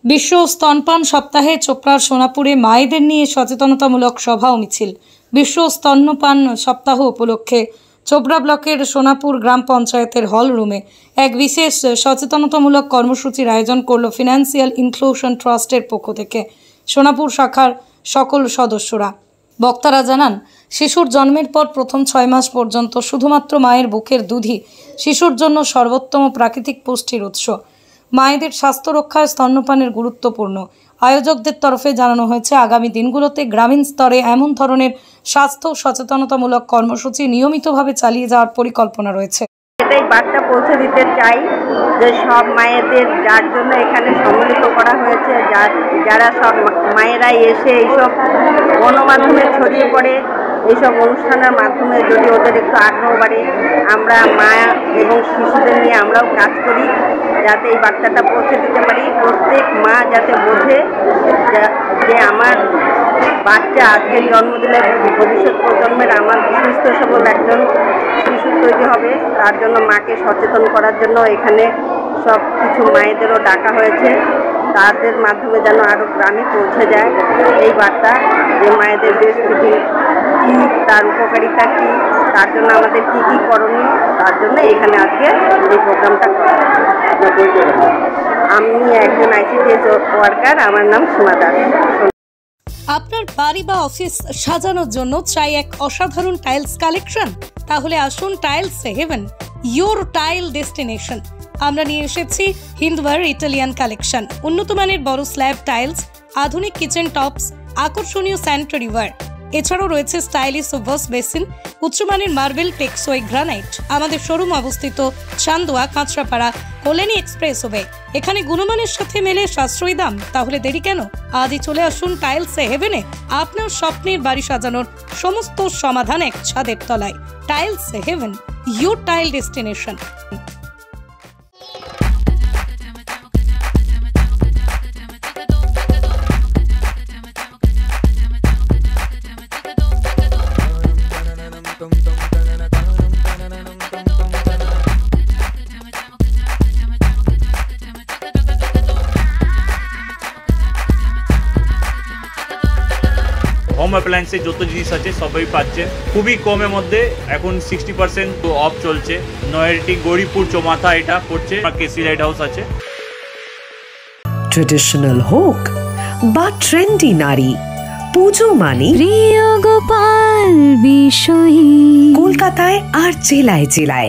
বিশ্ব স্তনপান সপ্তাহে চোপড়ার সোনাপুরে মায়েদের নিয়ে সচেতনতামূলক সভা ও মিছিল। বিশ্ব স্তন্যপান সপ্তাহ উপলক্ষে চোপড়া ব্লকের সোনাপুর গ্রাম পঞ্চায়েতের হল রুমে এক বিশেষ সচেতনতামূলক কর্মসূচির আয়োজন করল ফিনান্সিয়াল ইনক্লুশন ট্রাস্টের পক্ষ থেকে সোনাপুর শাখার সকল সদস্যরা। বক্তারা জানান, শিশুর জন্মের পর প্রথম 6 মাস পর্যন্ত শুধুমাত্র মায়ের বুকের দুধই শিশুর জন্য সর্বোত্তম প্রাকৃতিক পুষ্টির উৎস। মায়েদের স্বাস্থ্য রক্ষায় স্তন্যপানের গুরুত্বপূর্ণ। আয়োজকদের তরফে জানানো হয়েছে, আগামী দিনগুলোতে গ্রামীণ স্তরে এমন ধরনের স্বাস্থ্য সচেতনতামূলক কর্মসূচি নিয়মিতভাবে চালিয়ে যাওয়ার পরিকল্পনা রয়েছে। এটাই বার্তা পৌঁছে দিতে চাই যে সব মায়েদের, যার জন্য এখানে সম্মিলিত করা হয়েছে, যারা সব মায়েরাই এসে এইসব গণমাধ্যমে ছড়িয়ে পড়ে, এইসব অনুষ্ঠানের মাধ্যমে যদি ওদের একটু আগ্রহ বাড়ে, আমরা মা এবং শিশুদের নিয়ে আমরাও কাজ করি যাতে এই বার্তাটা পৌঁছে দিতে পারি। প্রত্যেক মা যাতে বোঝে যে আমার বাচ্চা আজকে জন্ম দিলে ভবিষ্যৎ প্রজন্মের আমার সুস্থ সবল একজন শিশু তৈরি হবে, তার জন্য মাকে সচেতন করার জন্য এখানে সব কিছু মায়েদেরও ডাকা হয়েছে। তাদের মাধ্যমে যেন আরও গ্রামে পৌঁছে যায় এই বার্তা যে মায়েদের ব্রেস্ট ফিডিং কী, তার উপকারিতা কী, তার জন্য আমাদের কী কী করণীয়, তার জন্য এখানে আজকে এই প্রোগ্রামটা করা। আমি একজন ICDS ওয়ার্কার, আমার নাম সীমা দাস। আপনার বাড়ি বা অফিস সাজানোর জন্য চাই এক অসাধারণ টাইলস কালেকশন? তাহলে আসুন tiles heaven, your tile destination. আমরা নিয়ে এসেছি হিন্দওয়ার ইটালিয়ান কালেকশন, উন্নত মানের বড় স্ল্যাব টাইলস, আধুনিক কিচেন টপস, আকর্ষণীয় স্যানিটারি ওয়্যার। এছাড়াও রয়েছে স্টাইলিশ ওয়াশ বেসিন, উচ্চমানের মার্বেল, টেকসই গ্রানাইট। আমাদের শোরুম অবস্থিত চান্দোয়া, কাঁচরাপাড়া, কল্যাণী এক্সপ্রেসওয়ে। এখানে গুণমানের সাথে মেলে সাশ্রয়ী দাম। তাহলে দেরি কেন? আজই চলে আসুন টাইলস হেভেনে। আপনার স্বপ্নের বাড়ি সাজানোর সমস্ত সমাধান এক ছাদের তলায়। Tiles heaven, your tile destination. Home অ্যাপ্লায়েন্সে যত জিনিস আছে সবই পাচ্ছেন খুবই কমের মধ্যে। এখন 60% অফ চলছে। নয়ারটি গৌরীপুর চৌমাথা এটা পড়ছে, কেসি লাইট হাউস আছে। ট্রেডিশনাল হোক বা ট্রেন্ডি নারী, পুজো মানে প্রিয় গোপাল বিষয়ী। কলকাতায় আর জেলায় জেলায়